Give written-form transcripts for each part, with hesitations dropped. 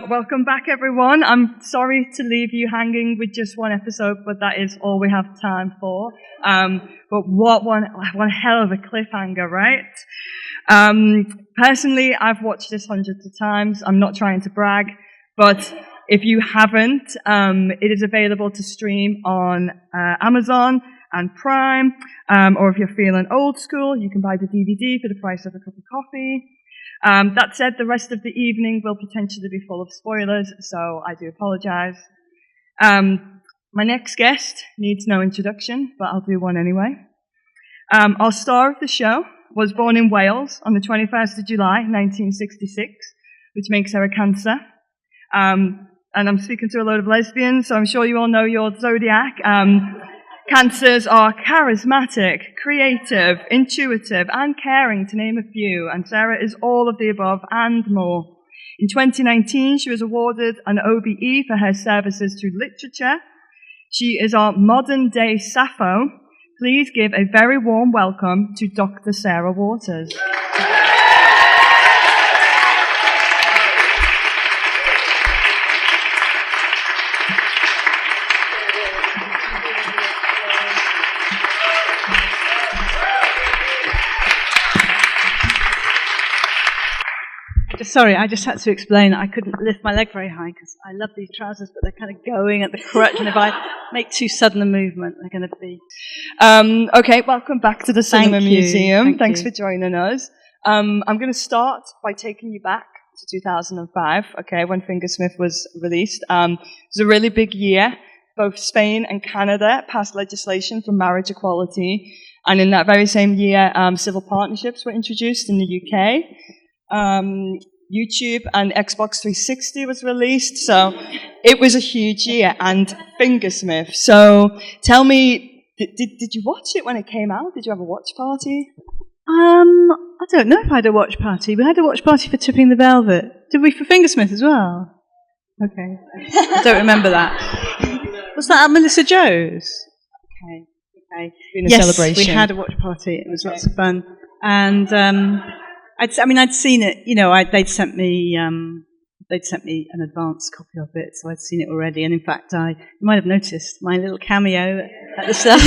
welcome back, everyone. I'm sorry to leave you hanging with just one episode, but that is all we have time for. But what one hell of a cliffhanger, right? Personally, I've watched this hundreds of times. I'm not trying to brag, but if you haven't, it is available to stream on Amazon and Prime, or if you're feeling old school, you can buy the DVD for the price of a cup of coffee. That said, the rest of the evening will potentially be full of spoilers, so I do apologize. My next guest needs no introduction, but I'll do one anyway. Our star of the show was born in Wales on the 21st of July, 1966, which makes her a Cancer. And I'm speaking to a load of lesbians, so I'm sure you all know your zodiac. Cancers are charismatic, creative, intuitive, and caring, to name a few, and Sarah is all of the above and more. In 2019, she was awarded an OBE for her services to literature. She is our modern-day Sappho. Please give a very warm welcome to Dr. Sarah Waters. Sorry, I just had to explain that I couldn't lift my leg very high because I love these trousers, but they're kind of going at the crutch, and if I make too sudden a movement, they're going to be... Okay, welcome back to the Cinema Museum. Thanks for joining us. I'm going to start by taking you back to 2005, okay, when Fingersmith was released. It was a really big year. Both Spain and Canada passed legislation for marriage equality, and in that very same year, civil partnerships were introduced in the UK. YouTube and Xbox 360 was released, so it was a huge year, and Fingersmith. So tell me, did you watch it when it came out? Did you have a watch party? I don't know if I had a watch party. We had a watch party for Tipping the Velvet. Did we for Fingersmith as well? Okay. I don't remember that. Was that at Melissa Jo's? Okay. Yes, celebration. We had a watch party. It was lots of fun. And I'd seen it. You know, they'd sent me an advance copy of it, so I'd seen it already. And in fact, you might have noticed my little cameo at the start.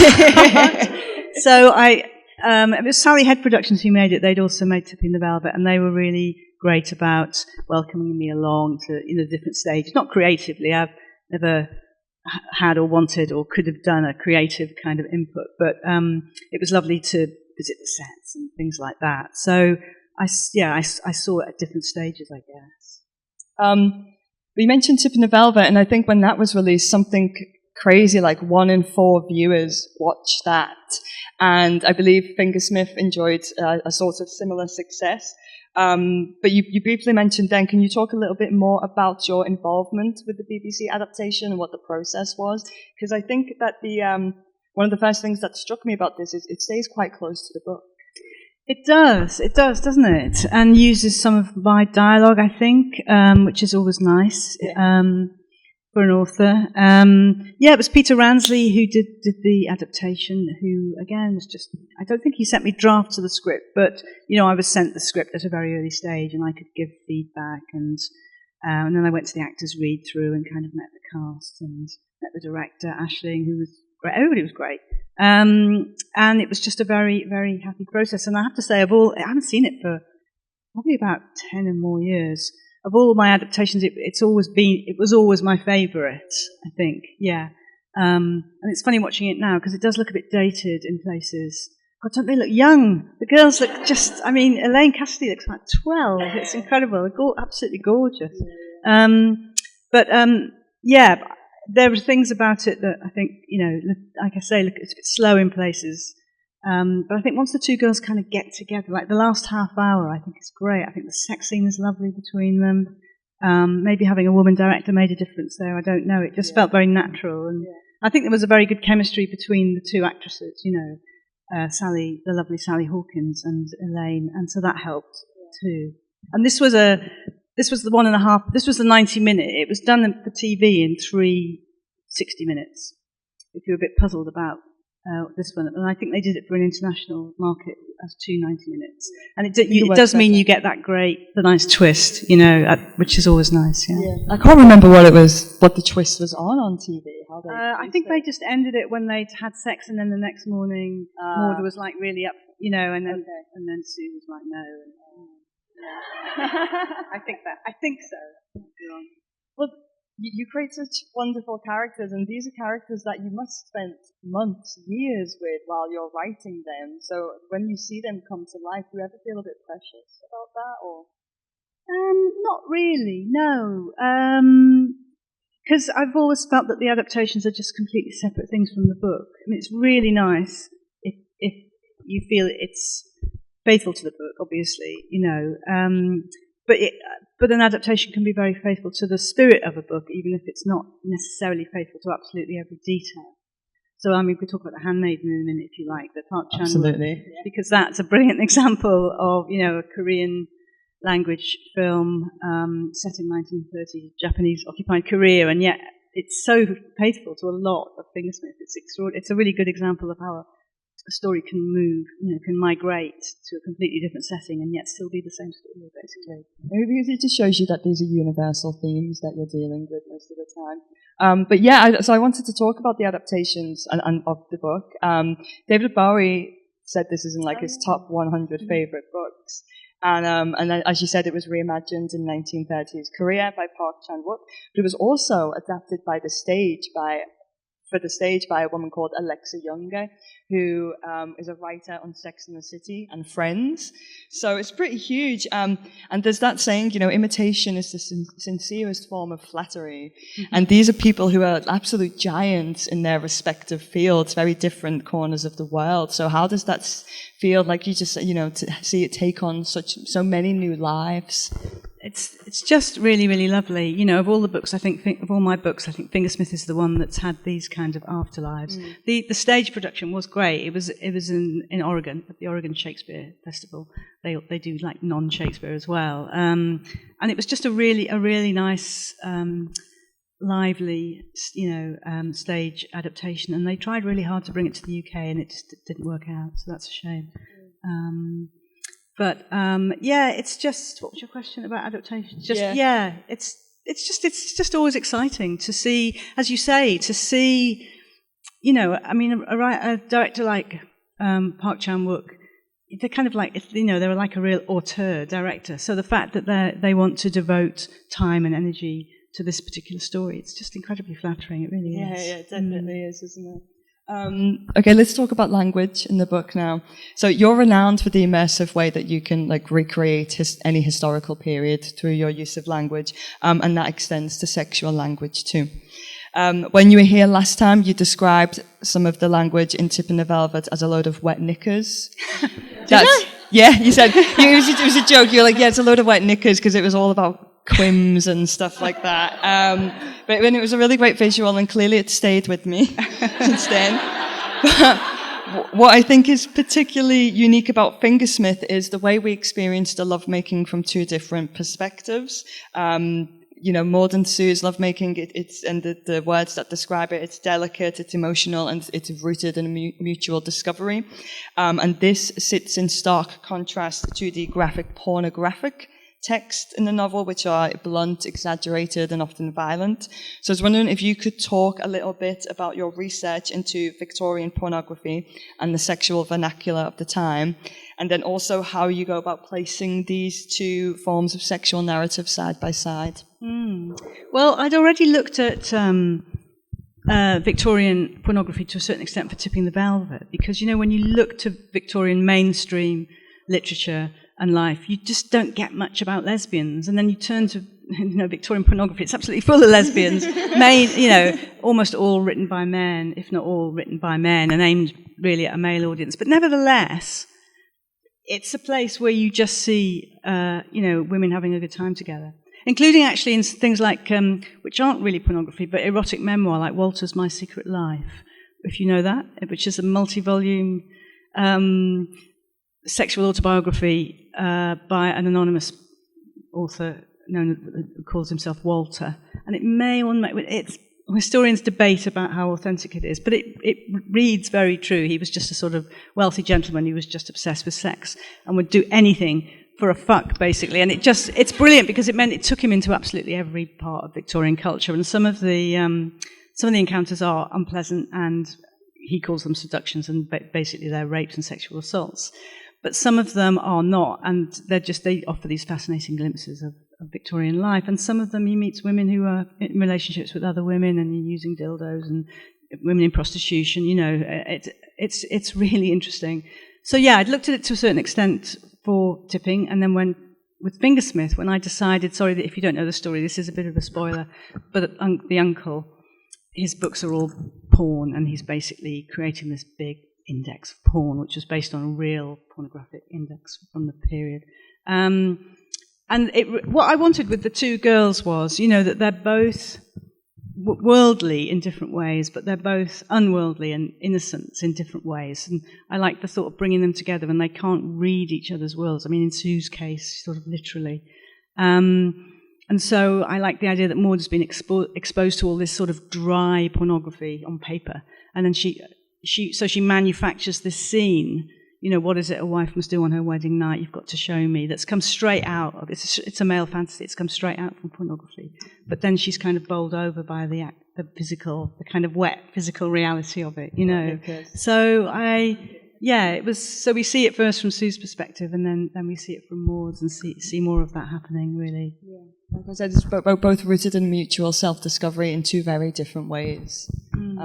So it was Sally Head Productions who made it. They'd also made Tipping the Velvet, and they were really great about welcoming me along to different stages. Not creatively, I've never had or wanted or could have done a creative kind of input, but it was lovely to visit the sets and things like that. So I saw it at different stages, I guess. We mentioned Tipping the Velvet, and I think when that was released, something crazy like 1 in 4 viewers watched that. And I believe Fingersmith enjoyed a sort of similar success. But you briefly mentioned then, can you talk a little bit more about your involvement with the BBC adaptation and what the process was? Because I think that one of the first things that struck me about this is it stays quite close to the book. It does, doesn't it? And uses some of my dialogue, I think, which is always nice for an author. It was Peter Ransley who did the adaptation, who, again, was just... I don't think he sent me drafts of the script, but, I was sent the script at a very early stage, and I could give feedback, and then I went to the actors' read-through and kind of met the cast and met the director, Aisling, who was great. Everybody was great. And it was just a very, very happy process. And I have to say, I haven't seen it for probably about 10 or more years. Of all my adaptations, it was always my favourite, I think, yeah. And it's funny watching it now, because it does look a bit dated in places. God, don't they look young? The girls look Elaine Cassidy looks like 12. It's incredible. They're absolutely gorgeous. There were things about it that I think, like I say, look, it's a bit slow in places. But I think once the two girls kind of get together, like the last half hour, I think is great. I think the sex scene is lovely between them. Maybe having a woman director made a difference there. I don't know. It just felt very natural. And I think there was a very good chemistry between the two actresses, Sally, the lovely Sally Hawkins, and Elaine. And so that helped too. And this was the 90-minute. It was done for TV in 3 60 minutes. If you're a bit puzzled about this one, and I think they did it for an international market as 2 90 minutes, and it does mean you get the nice twist, which is always nice. Yeah. I can't remember what the twist was on TV. I think they just ended it when they'd had sex, and then the next morning Maud was like really up, and then Sue was like no. I think so. Well, you create such wonderful characters, and these are characters that you must spend months, years with while you're writing them. So when you see them come to life, do you ever feel a bit precious about that, or? Not really, no. Because I've always felt that the adaptations are just completely separate things from the book. I mean, it's really nice if you feel it's faithful to the book, obviously, but an adaptation can be very faithful to the spirit of a book, even if it's not necessarily faithful to absolutely every detail. So, we could talk about The Handmaiden in a minute, if you like, the Park Chan. Absolutely. Because that's a brilliant example of, a Korean language film set in 1930, Japanese occupied Korea, and yet it's so faithful to a lot of Fingersmith. It's extraordinary. It's a really good example of how a story can move, can migrate to a completely different setting and yet still be the same story, basically. Maybe it just shows you that these are universal themes that you're dealing with most of the time. So I wanted to talk about the adaptations and of the book. David Bowie said this is in his top 100 favorite books. And then, as you said, it was reimagined in 1930s Korea by Park Chan-wook, but it was also adapted by the stage by a woman called Alexa Younger, who is a writer on Sex and the City and Friends. So it's pretty huge. And there's that saying, imitation is the sincerest form of flattery. Mm-hmm. And these are people who are absolute giants in their respective fields, very different corners of the world. So how does that feel like you just, to see it take on so many new lives? It's just really, really lovely. Of all the books, of all my books, I think Fingersmith is the one that's had these kind of afterlives. Mm. The stage production was great. It was in Oregon at the Oregon Shakespeare Festival. They do non-Shakespeare as well, and it was just a really nice, lively, stage adaptation. And they tried really hard to bring it to the UK, and it just didn't work out. So that's a shame. But it's just. What was your question about adaptation? It's just always exciting to see, as you say, a director like Park Chan-wook. They're kind of they're like a real auteur director. So the fact that they want to devote time and energy to this particular story, it's just incredibly flattering. It really is. Yeah, it definitely is, isn't it? Okay, let's talk about language in the book now. So you're renowned for the immersive way that you can recreate any historical period through your use of language, and that extends to sexual language too. When you were here last time, you described some of the language in Tip and the Velvet as a load of wet knickers. Yeah, you said it was a joke. You're like, yeah, it's a load of wet knickers because it was all about quims and stuff like that. But when it was a really great visual, and clearly it stayed with me since then. But what I think is particularly unique about Fingersmith is the way we experienced the lovemaking from two different perspectives. Maud and Sue's lovemaking, it's and the words that describe it, it's delicate, it's emotional, and it's rooted in mutual discovery. And this sits in stark contrast to the graphic pornographic text in the novel, which are blunt, exaggerated, and often violent. So I was wondering if you could talk a little bit about your research into Victorian pornography and the sexual vernacular of the time, and then also how you go about placing these two forms of sexual narrative side by side. Well, I'd already looked at Victorian pornography to a certain extent for Tipping the Velvet, because, when you look to Victorian mainstream literature and life, you just don't get much about lesbians. And then you turn to, Victorian pornography, it's absolutely full of lesbians, almost all written by men, if not all written by men, and aimed really at a male audience. But nevertheless, it's a place where you just see, women having a good time together, including actually in things like, which aren't really pornography, but erotic memoir, like Walter's My Secret Life, if you know that, which is a multi-volume sexual autobiography by an anonymous author who calls himself Walter, and it may or may, it's historians debate about how authentic it is, but it reads very true. He was just a sort of wealthy gentleman who was just obsessed with sex and would do anything for a fuck, basically. And it's brilliant because it meant it took him into absolutely every part of Victorian culture. And some of the encounters are unpleasant, and he calls them seductions, and basically they're rapes and sexual assaults. But some of them are not, and they offer these fascinating glimpses of Victorian life. And some of them he meets women who are in relationships with other women and using dildos, and women in prostitution. It's really interesting. So yeah, I'd looked at it to a certain extent for tipping, and then with Fingersmith, when I decided, sorry that if you don't know the story, this is a bit of a spoiler, but the uncle, his books are all porn, and he's basically creating this big index of porn, which was based on a real pornographic index from the period. What I wanted with the two girls was, that they're both worldly in different ways, but they're both unworldly and innocent in different ways. And I like the thought of bringing them together, and they can't read each other's worlds. I mean, in Sue's case, sort of literally. And so I like the idea that Maud has been exposed to all this sort of dry pornography on paper, and then she manufactures this scene. What is it a wife must do on her wedding night? You've got to show me. That's come straight out of it's a male fantasy. It's come straight out from pornography. But then she's kind of bowled over by the physical, the kind of wet physical reality of it. Okay. So it was. So we see it first from Sue's perspective, and then we see it from Maud's, and see more of that happening. Really. Yeah. Like I said, it's both rooted in mutual self-discovery in two very different ways,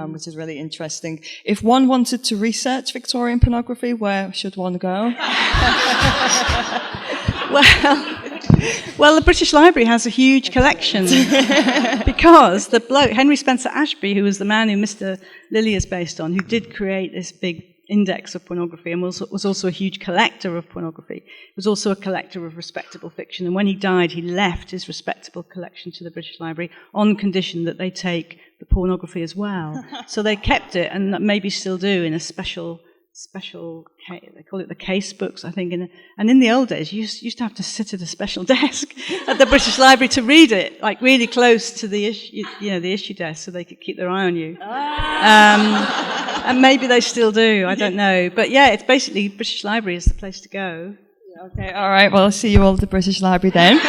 which is really interesting. If one wanted to research Victorian pornography, where should one go? Well, the British Library has a huge collection because the bloke, Henry Spencer Ashby, who was the man who Mr. Lilly is based on, who did create this big index of pornography and was also a huge collector of pornography. He was also a collector of respectable fiction, and when he died, he left his respectable collection to the Britice Library on condition that they take the pornography as well. So they kept it, and maybe still do, in a special, they call it the case books, I think. And in the old days, you used to have to sit at a special desk at the British Library to read it, like really close to the issue, the issue desk, so they could keep their eye on you. And maybe they still do, I don't know. But yeah, it's basically British Library is the place to go. Okay, all right. Well, I'll see you all at the British Library then.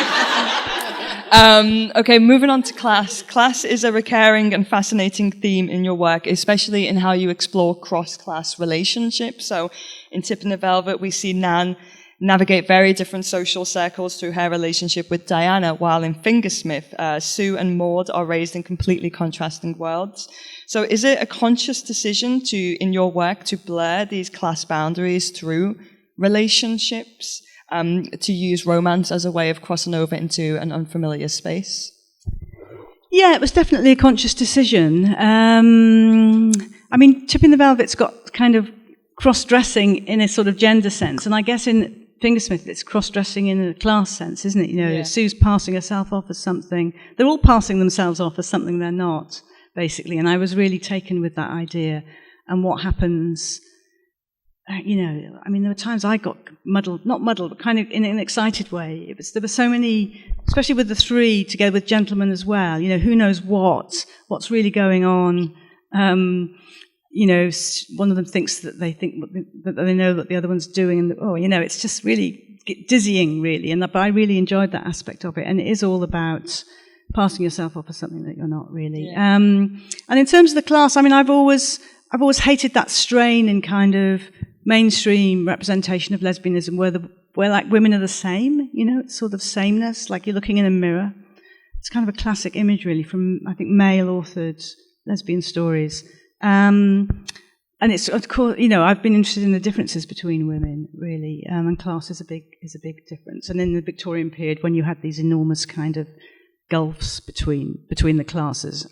Okay, moving on to class. Class is a recurring and fascinating theme in your work, especially in how you explore cross-class relationships. So in Tipping the Velvet, we see Nan navigate very different social circles through her relationship with Diana, while in Fingersmith, Sue and Maud are raised in completely contrasting worlds. So is it a conscious decision in your work to blur these class boundaries through relationships, to use romance as a way of crossing over into an unfamiliar space? Yeah, it was definitely a conscious decision. Tipping the Velvet's got kind of cross-dressing in a sort of gender sense, and I guess in Fingersmith it's cross-dressing in a class sense, isn't it? Yeah. Sue's passing herself off as something. They're all passing themselves off as something they're not, basically, and I was really taken with that idea and what happens. There were times I got not muddled, but kind of in an excited way. There were so many, especially with the three together with gentlemen as well. Who knows what's really going on. One of them thinks that they know what the other one's doing, and it's just really dizzying, really. But I really enjoyed that aspect of it, and it is all about passing yourself off as something that you're not really. Yeah. And in terms of the class, I've always hated that strain in kind of mainstream representation of lesbianism where like women are the same, it's sort of sameness, like you're looking in a mirror. It's kind of a classic image, really, from, I think, male-authored lesbian stories. And it's, of course, I've been interested in the differences between women, really, and class is a big difference. And in the Victorian period, when you had these enormous kind of gulfs between the classes,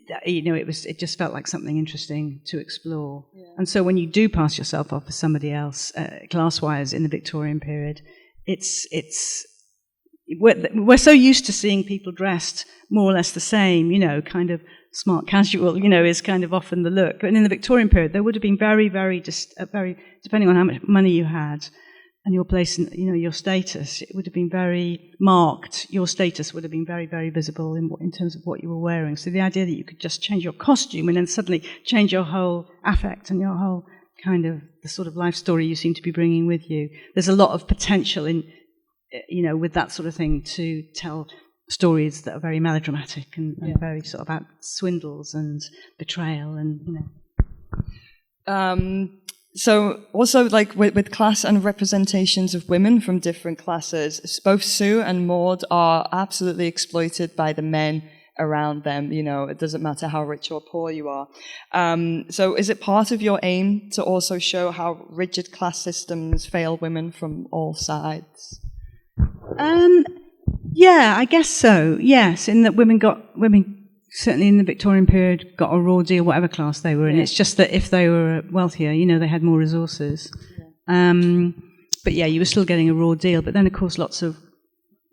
it just felt like something interesting to explore. Yeah. And so when you do pass yourself off as somebody else, class-wise, in the Victorian period, we're so used to seeing people dressed more or less the same, kind of smart casual, is kind of often the look. But in the Victorian period, there would have been very, very, very, depending on how much money you had, and your place in, your status, it would have been very marked. Your status would have been very, very visible in terms of what you were wearing. So the idea that you could just change your costume and then suddenly change your whole affect and your whole kind of the sort of life story you seem to be bringing with you. There's a lot of potential in, with that sort of thing to tell stories that are very melodramatic and very sort of about swindles and betrayal and, So also like with class and representations of women from different classes, both Sue and Maud are absolutely exploited by the men around them. It doesn't matter how rich or poor you are. So is it part of your aim to also show how rigid class systems fail women from all sides? Yeah, I guess so. Yes, in that women certainly in the Victorian period got a raw deal, whatever class they were in. It's just that if they were wealthier, they had more resources. But yeah, you were still getting a raw deal. But then, of course, lots of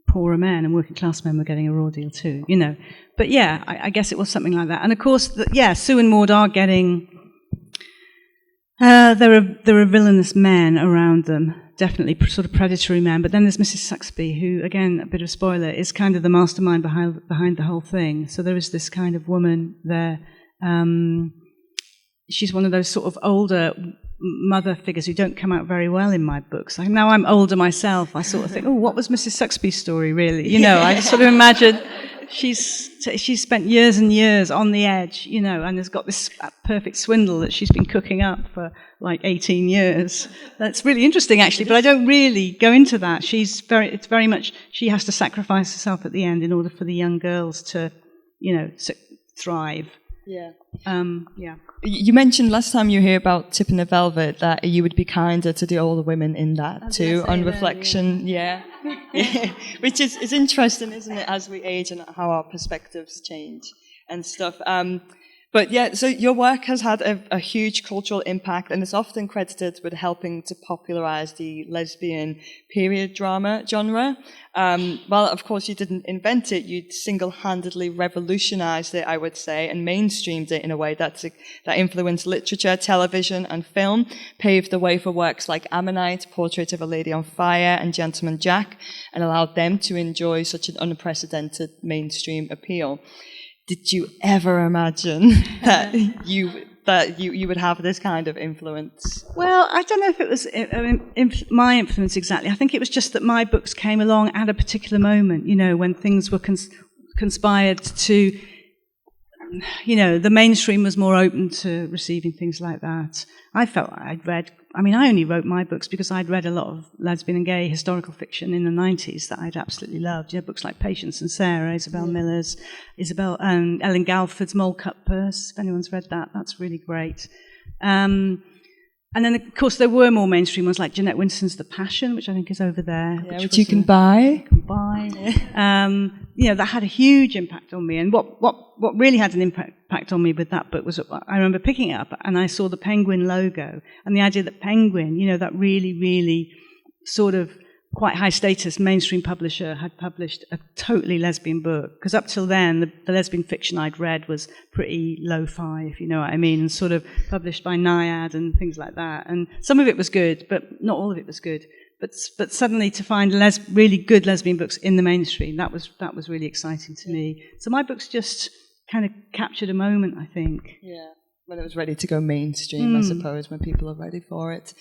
poorer men and working class men were getting a raw deal too. But yeah, I guess it was something like that. And of course, Sue and Maud are getting. There are villainous men around them. Definitely sort of predatory man, but then there's Mrs. Saxby, who, again, a bit of spoiler, is kind of the mastermind behind the whole thing. So there is this kind of woman there. She's one of those sort of older mother figures who don't come out very well in my books. Now I'm older myself, I sort of think, what was Mrs. Saxby's story really? I just sort of imagine she's spent years and years on the edge, and has got this perfect swindle that she's been cooking up for like 18 years. That's really interesting, actually, but I don't really go into that. It's very much, she has to sacrifice herself at the end in order for the young girls to, thrive. Yeah. Yeah. You mentioned last time you were here about Tipping the Velvet that you would be kinder to the older women in that too, on reflection. Yeah. Which is interesting, isn't it, as we age and how our perspectives change and stuff. But yeah, so your work has had a huge cultural impact and is often credited with helping to popularize the lesbian period drama genre. Well, of course, you didn't invent it. You single-handedly revolutionized it, I would say, and mainstreamed it in a way that influenced literature, television, and film, paved the way for works like Ammonite, Portrait of a Lady on Fire, and Gentleman Jack, and allowed them to enjoy such an unprecedented mainstream appeal. Did you ever imagine that you would have this kind of influence? Well, I don't know if it was my influence exactly. I think it was just that my books came along at a particular moment, when things were conspired to, the mainstream was more open to receiving things like that. I felt I only wrote my books because I'd read a lot of lesbian and gay historical fiction in the 90s that I'd absolutely loved. Books like Patience and Sarah, Isabel Miller's, Ellen Galford's Mole Cut Purse, if anyone's read that, that's really great. And then, of course, there were more mainstream ones like Jeanette Winston's The Passion, which I think is over there. Yeah, which you can buy. That had a huge impact on me. And what really had an impact on me with that book was I remember picking it up and I saw the Penguin logo and the idea that Penguin, that really, really sort of quite high status mainstream publisher had published a totally lesbian book. Because up till then, the lesbian fiction I'd read was pretty lo-fi, if you know what I mean, and sort of published by Naiad and things like that. And some of it was good, but not all of it was good. But suddenly to find really good lesbian books in the mainstream, that was really exciting to me. So my books just kind of captured a moment, I think. Yeah, when it was ready to go mainstream, I suppose, when people are ready for it.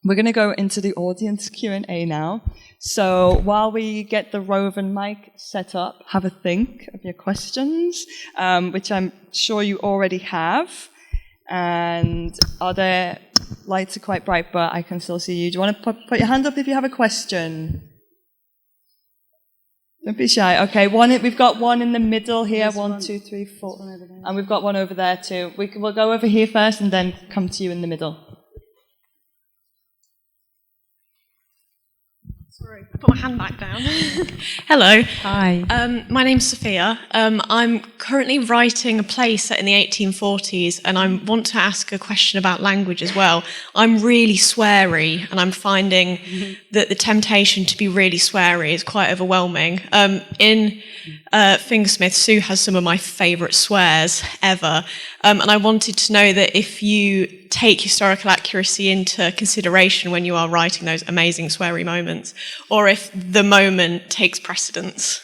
We're going to go into the audience Q&A now. So while we get the roving mic set up, have a think of your questions, which I'm sure you already have. And lights are quite bright, but I can still see you. Do you want to put your hand up if you have a question? Don't be shy. Okay, we've got one in the middle here. One, two, three, four. And we've got one over there too. We'll go over here first and then come to you in the middle. Sorry, I put my hand back down. Hello. Hi. My name's Sophia. I'm currently writing a play set in the 1840s, and I want to ask a question about language as well. I'm really sweary, and I'm finding that the temptation to be really sweary is quite overwhelming. In Fingersmith, Sue has some of my favourite swears ever, and I wanted to know that if you take historical accuracy into consideration when you are writing those amazing sweary moments, or if the moment takes precedence?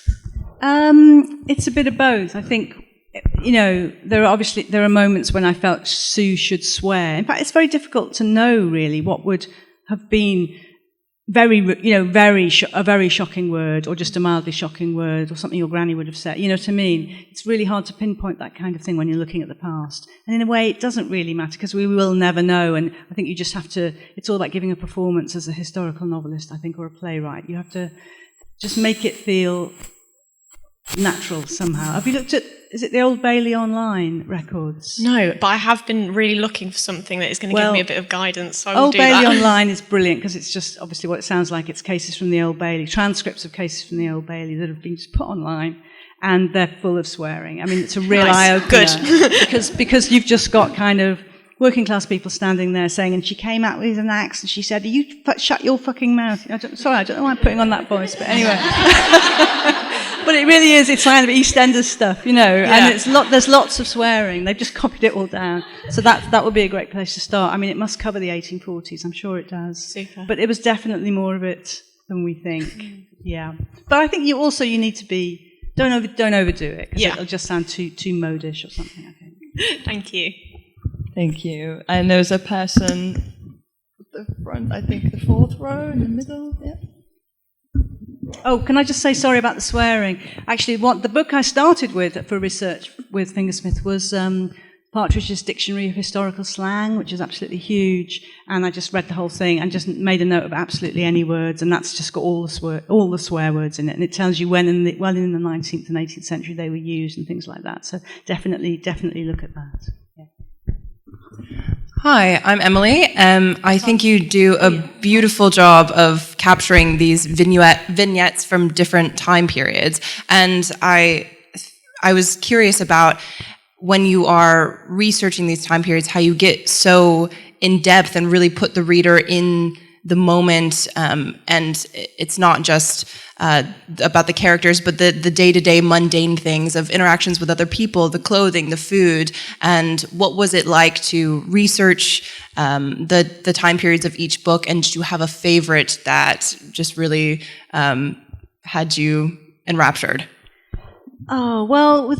It's a bit of both. I think, there are moments when I felt Sue should swear. In fact, it's very difficult to know really what would have been a very shocking word, or just a mildly shocking word, or something your granny would have said. You know what I mean? It's really hard to pinpoint that kind of thing when you're looking at the past. And in a way, it doesn't really matter, because we will never know. And I think you just have to, it's all about giving a performance as a historical novelist, I think, or a playwright. You have to just make it feel natural somehow. Have you looked at, is it the Old Bailey online records? No, but I have been really looking for something that is going to give me a bit of guidance, so I will Old do Bailey that. online is brilliant, because it's just obviously what it sounds like. It's cases from the Old Bailey, transcripts of cases from the Old Bailey that have been just put online, and they're full of swearing. I mean, it's a real eye-opener. Good. because you've just got kind of working class people standing there saying, and she came out with an axe and she said, "You shut your fucking mouth." I don't know why I'm putting on that voice, but anyway. But it really is, it's kind of EastEnders stuff, and there's lots of swearing. They've just copied it all down. So that would be a great place to start. I mean, it must cover the 1840s, I'm sure it does. Super. But it was definitely more of it than we think. Yeah. But I think you need to be, don't overdo it, because it'll just sound too modish or something, I think. Thank you. Thank you. And there's a person at the front, I think the fourth row in the middle. Yeah. Oh, can I just say sorry about the swearing? Actually, the book I started with for research with Fingersmith was Partridge's Dictionary of Historical Slang, which is absolutely huge. And I just read the whole thing and just made a note of absolutely any words, and that's just got all the swear words in it. And it tells you when in the 19th and 18th century they were used and things like that. So definitely look at that. Hi, I'm Emily. I think you do a beautiful job of capturing these vignettes from different time periods. And I was curious about, when you are researching these time periods, how you get so in depth and really put the reader in the moment, and it's not just about the characters, but the day-to-day mundane things of interactions with other people, the clothing, the food, and what was it like to research the time periods of each book, and did you have a favorite that just really had you enraptured? Oh, well,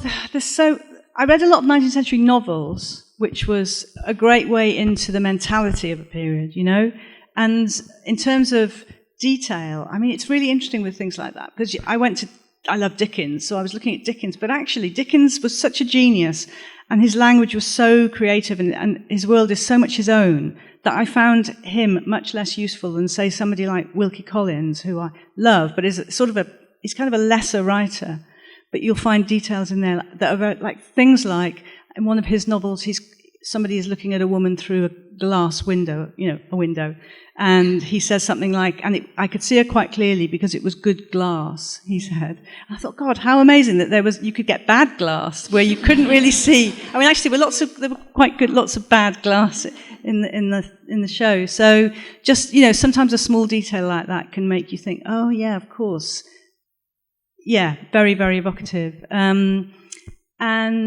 I read a lot of 19th century novels, which was a great way into the mentality of a period, And in terms of detail, I mean, it's really interesting with things like that, because I love Dickens, so I was looking at Dickens, but actually Dickens was such a genius, and his language was so creative, and his world is so much his own, that I found him much less useful than, say, somebody like Wilkie Collins, who I love, but is he's kind of a lesser writer, but you'll find details in there that are very, like things like, in one of his novels, somebody is looking at a woman through a glass window, a window, and he says something like, I could see her quite clearly because it was good glass, he said. I thought, God, how amazing that you could get bad glass where you couldn't really see. I mean, actually, there were quite good, lots of bad glass in the show. So just, sometimes a small detail like that can make you think, oh yeah, of course. Yeah, very, very evocative. And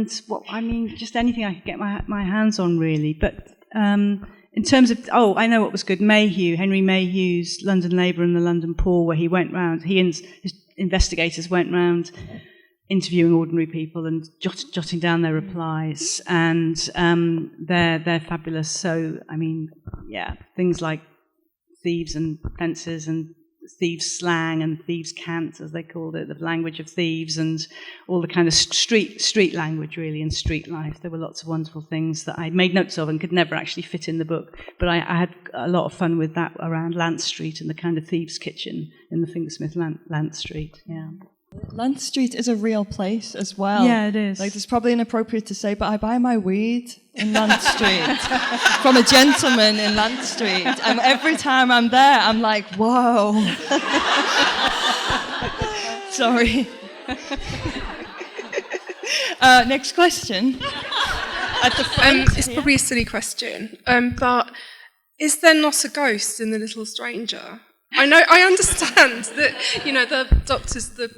just anything I could get my hands on, really. But in terms of, I know what was good. Henry Mayhew's London Labour and the London Poor, where he went round. He and his investigators went round interviewing ordinary people and jotting down their replies, and they're fabulous. So things like thieves and fences and thieves' slang and thieves' cant, as they called it, the language of thieves, and all the kind of street language, really, and street life. There were lots of wonderful things that I made notes of and could never actually fit in the book, but I had a lot of fun with that around Lant Street and the kind of thieves' kitchen in the Fingersmith Lant Street. Yeah. Lant Street is a real place as well. Yeah, it is. Like, it's probably inappropriate to say, but I buy my weed in Lant Street from a gentleman in Lant Street. And every time I'm there, I'm like, whoa. Sorry. Next question. At the front. It's probably a silly question, but is there not a ghost in The Little Stranger? I understand that, the doctor's the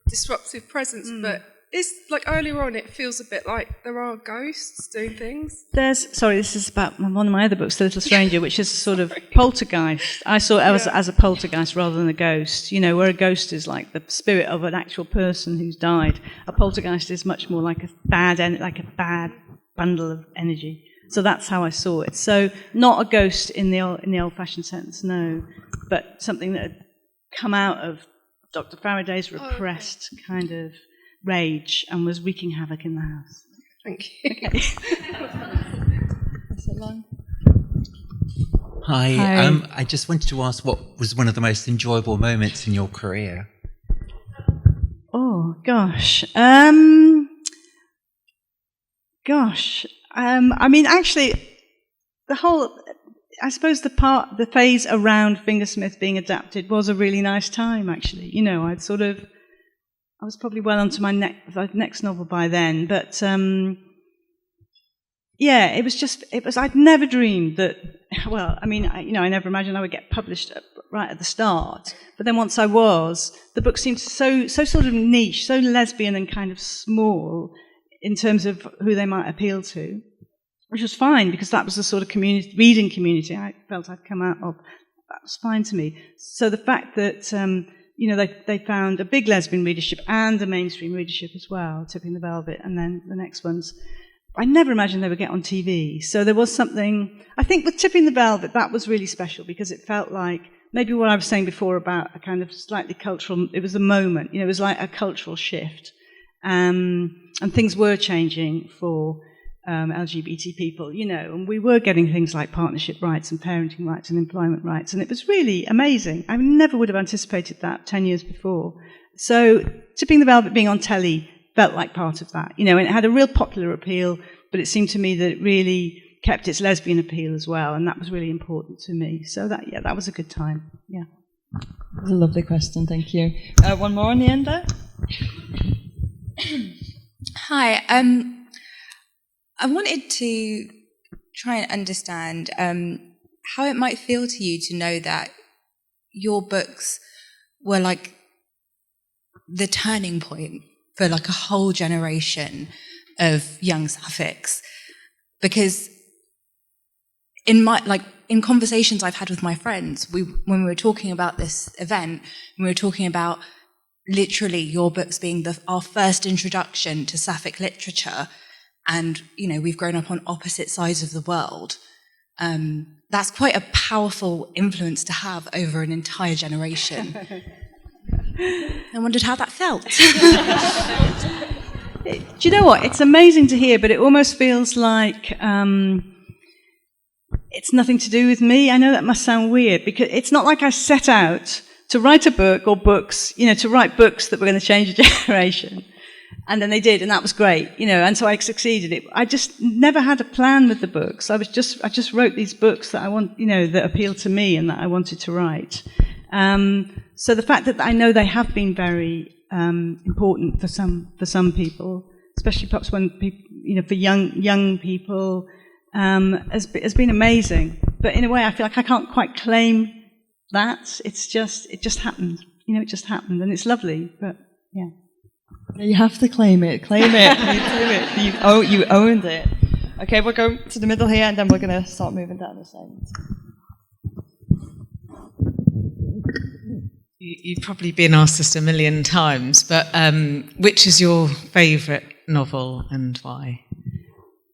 disruptive presence, but it's like earlier on, it feels a bit like there are ghosts doing things. This is about one of my other books, The Little Stranger, which is a sort of poltergeist. I saw it as a poltergeist rather than a ghost, where a ghost is like the spirit of an actual person who's died. A poltergeist is much more like a bad bundle of energy. So that's how I saw it. So not a ghost in the old-fashioned sense, no, but something that had come out of Dr. Faraday's repressed kind of rage and was wreaking havoc in the house. Thank you. Hi. I just wanted to ask, what was one of the most enjoyable moments in your career? Oh, gosh. Actually, the phase around Fingersmith being adapted was a really nice time, actually. I was probably well onto my next novel by then, but I'd never dreamed that, I never imagined I would get published right at the start, but then once I was, the book seemed so sort of niche, so lesbian and kind of small in terms of who they might appeal to, which was fine because that was the sort of reading community I felt I'd come out of. That was fine to me. So the fact that they found a big lesbian readership and a mainstream readership as well, Tipping the Velvet, and then the next ones. I never imagined they would get on TV. So there was something, I think with Tipping the Velvet, that was really special because it felt like maybe what I was saying before about a kind of slightly cultural, it was a moment, it was like a cultural shift. And things were changing for LGBT people, and we were getting things like partnership rights and parenting rights and employment rights, and it was really amazing. I never would have anticipated that 10 years before. So Tipping the Velvet being on telly felt like part of that, and it had a real popular appeal, but it seemed to me that it really kept its lesbian appeal as well, and that was really important to me. So that was a good time, yeah. That was a lovely question, thank you. One more on the end there. Hi, I wanted to try and understand how it might feel to you to know that your books were like the turning point for like a whole generation of young sapphics. Because in conversations I've had with my friends, when we were talking about this event, we were talking about literally your books being our first introduction to sapphic literature. And, we've grown up on opposite sides of the world. That's quite a powerful influence to have over an entire generation. I wondered how that felt. Do you know what? It's amazing to hear, but it almost feels like it's nothing to do with me. I know that must sound weird, because it's not like I set out to write a book or books, to write books that were going to change a generation. And then they did, and that was great, and so I succeeded. I just never had a plan with the books. I just wrote these books that I want, that appeal to me and that I wanted to write. So the fact that I know they have been very important for some people, especially perhaps when people, for young people, has been amazing. But in a way, I feel like I can't quite claim that. It just happened. It just happened, and it's lovely. But yeah. You have to claim it. Claim it. You claim it. You owned it. Okay, we'll go to the middle here, and then we're going to start moving down the side. You've probably been asked this a million times, but which is your favourite novel and why?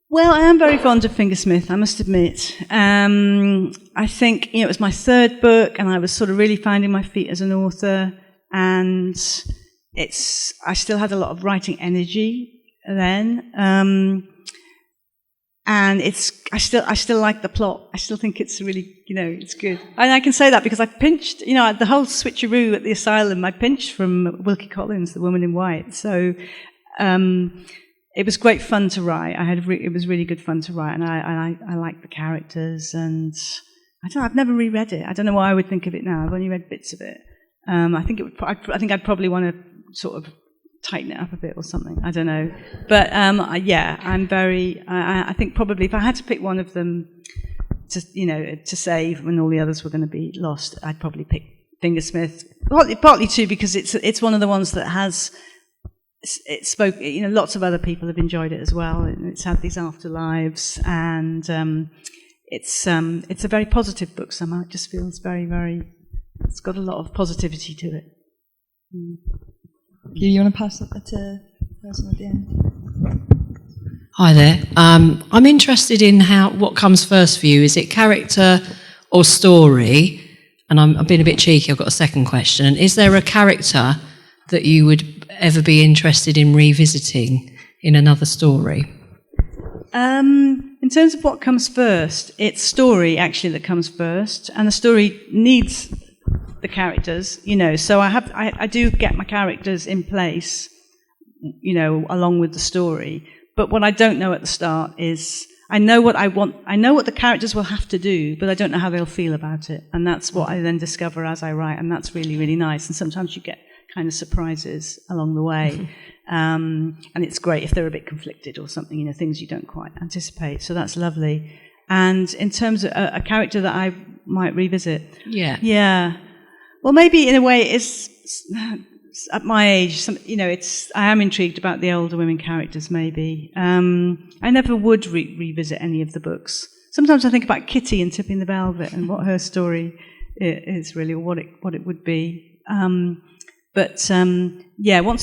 Well, I am very fond of Fingersmith, I must admit. I think it was my third book, and I was sort of really finding my feet as an author, and I still had a lot of writing energy then, and I still like the plot. I still think it's really, it's good. And I can say that because I pinched, the whole switcheroo at the asylum, I pinched from Wilkie Collins, The Woman in White. So it was great fun to write. It was really good fun to write, and I liked the characters, and I've never reread it. I don't know why I would think of it now. I've only read bits of it. I think I'd probably want to sort of tighten it up a bit or something. I don't know. But I'm very. I think probably if I had to pick one of them to save when all the others were going to be lost, I'd probably pick Fingersmith. Partly too because it's one of the ones that has it spoke. Lots of other people have enjoyed it as well. And it's had these afterlives, and it's a very positive book. Somehow it just feels very, very. It's got a lot of positivity to it. You want to pass it to the person at the end? Hi there. I'm interested in what comes first for you. Is it character or story? And I'm being a bit cheeky. I've got a second question. Is there a character that you would ever be interested in revisiting in another story? In terms of what comes first, it's story actually that comes first, and the story needs the characters. So I do get my characters in place, along with the story. But what I don't know at the start is I know what I want. I know what the characters will have to do, but I don't know how they'll feel about it. And that's what I then discover as I write, and that's really, really nice. And sometimes you get kind of surprises along the way. And it's great if they're a bit conflicted or something, things you don't quite anticipate. So that's lovely. And in terms of a character that I might revisit. Yeah. Well, maybe in a way it's at my age, I am intrigued about the older women characters, maybe. I never would revisit any of the books. Sometimes I think about Kitty and Tipping the Velvet and what her story is really, or what it would be. Once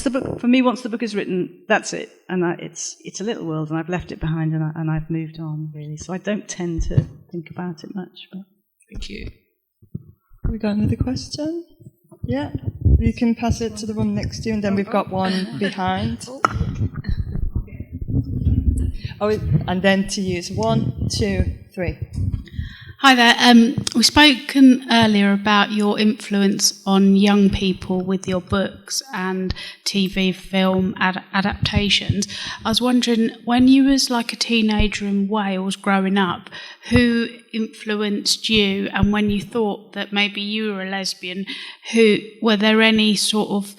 the book is written, that's it, and it's a little world, and I've left it behind, and I've moved on, really. So I don't tend to think about it much. But. Thank you. We got another question? Yeah. You can pass it to the one next to you, and then we've got one behind. And then to you. So 1, 2, 3. Hi there. We've spoken earlier about your influence on young people with your books and TV film adaptations. I was wondering, when you was like a teenager in Wales growing up, who influenced you? And when you thought that maybe you were a lesbian, were there any sort of,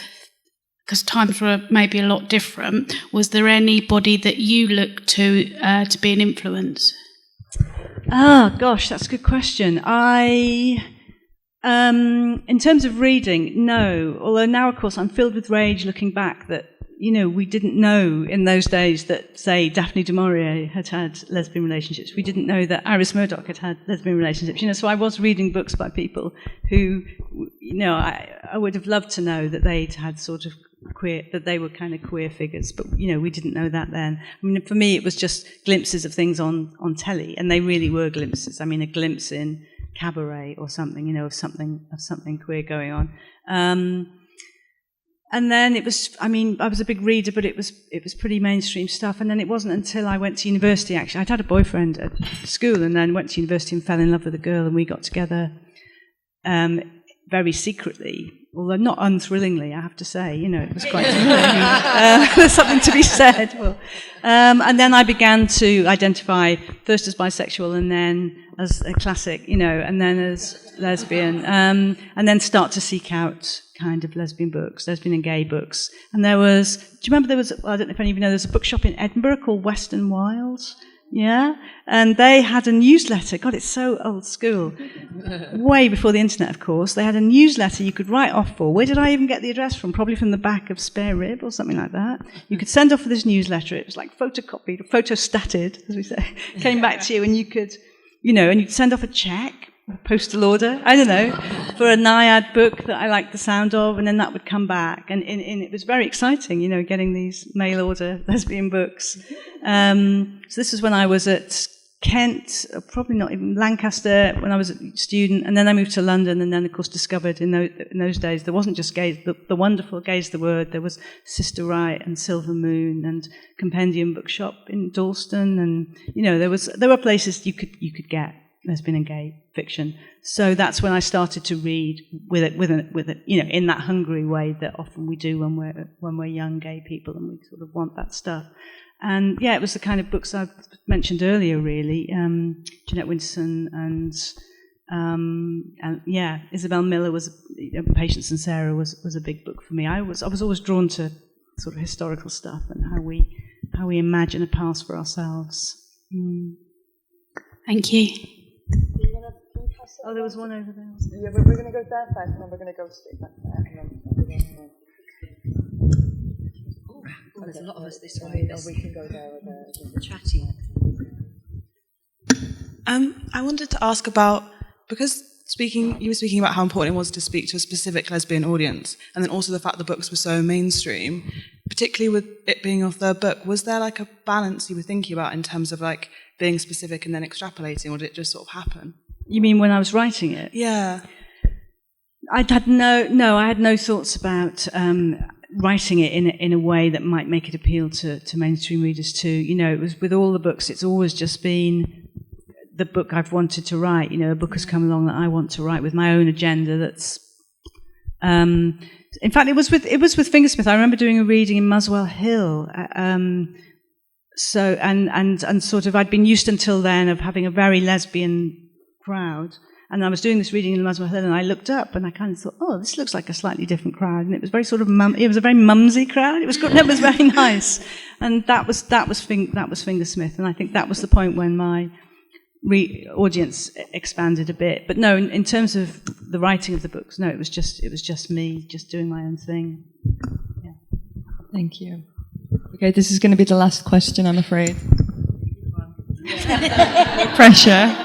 because times were maybe a lot different, was there anybody that you looked to be an influence? Gosh, that's a good question. In terms of reading, no. Although now, of course, I'm filled with rage looking back that, we didn't know in those days that, say, Daphne du Maurier had lesbian relationships. We didn't know that Iris Murdoch had lesbian relationships. So I was reading books by people who, I would have loved to know that they'd had sort of that they were kind of queer figures, but we didn't know that then. I mean, for me, it was just glimpses of things on telly, and they really were glimpses. I mean, a glimpse in Cabaret or something, of something queer going on. And then it was, I was a big reader, but it was pretty mainstream stuff. And then it wasn't until I went to university, actually. I'd had a boyfriend at school, and then went to university and fell in love with a girl, and we got together very secretly. Although not unthrillingly, I have to say, it was quite thrilling. There's something to be said. Well, and then I began to identify first as bisexual, and then as a classic, and then as lesbian, and then start to seek out kind of lesbian and gay books. And do you remember I don't know if any of you know, there's a bookshop in Edinburgh called Western Wilds. Yeah, and they had a newsletter. God, it's so old school. Way before the internet, of course. They had a newsletter you could write off for. Where did I even get the address from? Probably from the back of Spare Rib or something like that. You could send off for this newsletter. It was like photocopied, photostated, as we say. Came back to you, and you could, and you'd send off a check, a postal order, I don't know, for a Naiad book that I liked the sound of, and then that would come back. And it was very exciting, getting these mail order lesbian books. So this was when I was at Kent, probably not even Lancaster, when I was a student, and then I moved to London, and then, of course, discovered in those days there wasn't just Gaze, the wonderful Gaze the Word, there was Sister Right and Silver Moon and Compendium Bookshop in Dalston, and, there were places you could get lesbian and gay fiction. So that's when I started to read with it, in that hungry way that often we do when we're young gay people, and we sort of want that stuff. And it was the kind of books I mentioned earlier, really. Jeanette Winterson and Isabel Miller was, Patience and Sarah was a big book for me. I was always drawn to sort of historical stuff and how we imagine a past for ourselves. Thank you. Oh, there was one over there. Yeah, we're going to go there first, and then we're going to go straight back there. there's a lot of us this way. We can go there with the chatty. I wanted to ask about, because you were speaking about how important it was to speak to a specific lesbian audience, and then also the fact the books were so mainstream, particularly with it being your third book, was there like a balance you were thinking about in terms of like being specific and then extrapolating, or did it just sort of happen? You mean when I was writing it? Yeah. I had no thoughts about writing it in a way that might make it appeal to mainstream readers too. It was with all the books, it's always just been the book I've wanted to write. A book has come along that I want to write with my own agenda. That's, in fact, it was with Fingersmith. I remember doing a reading in Muswell Hill. So sort of, I'd been used until then of having a very lesbian crowd. And I was doing this reading in Muswell Hill, and I looked up, and I kind of thought, oh, this looks like a slightly different crowd. And it was very sort of it was a very mumsy crowd. It was good. It was very nice, and that was Fingersmith. And I think that was the point when my audience expanded a bit. But no, in terms of the writing of the books, no, it was just me, just doing my own thing. Yeah. Thank you. Okay, this is going to be the last question, I'm afraid. No pressure.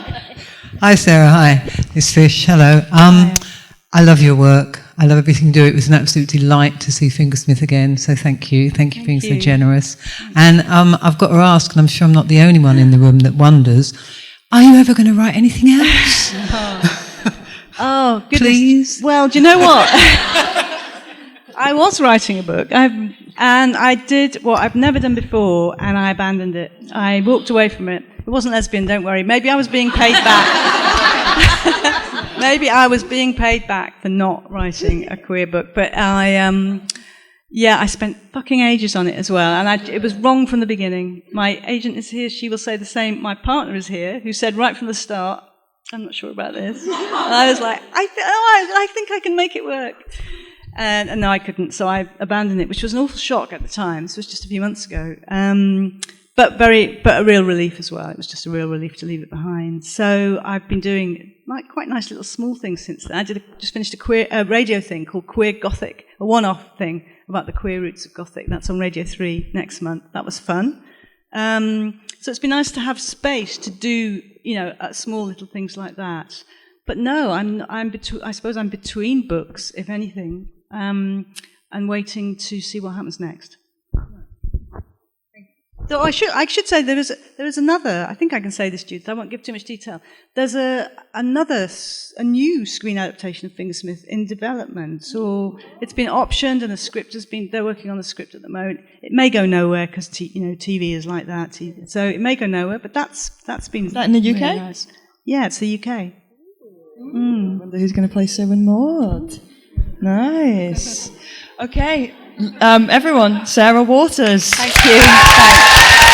Hi, Sarah. Hi. It's Fish. Hello. I love your work. I love everything you do. It was an absolute delight to see Fingersmith again. So thank you. Thank you for being so generous. And I've got to ask, and I'm sure I'm not the only one in the room that wonders, are you ever going to write anything else? Oh, goodness. Please? Well, do you know what? I was writing a book, and I did what I've never done before, and I abandoned it. I walked away from it. It wasn't lesbian, don't worry. Maybe I was being paid back. Maybe I was being paid back for not writing a queer book, but I spent fucking ages on it as well, and it was wrong from the beginning. My agent is here, she will say the same. My partner is here, who said right from the start, I'm not sure about this. And I was like, I think I can make it work. And no, I couldn't, so I abandoned it, which was an awful shock at the time. This was just a few months ago. But a real relief as well. It was just a real relief to leave it behind. So I've been doing quite nice little small things since then. I just finished a radio thing called Queer Gothic, a one-off thing about the queer roots of Gothic. That's on Radio 3 next month. That was fun. So it's been nice to have space to do, small little things like that. But no, I suppose I'm between books, if anything, and waiting to see what happens next. So I should say there is another. I think I can say this, Judith. I won't give too much detail. There's a new screen adaptation of Fingersmith in development, or it's been optioned, and they're working on the script at the moment. It may go nowhere because TV is like that. So it may go nowhere, but that's been. Is that in the UK? Really nice. Yeah, it's the UK. I wonder who's going to play Sue Maud. Nice. Okay, everyone, Sarah Waters. Thank you. Thanks.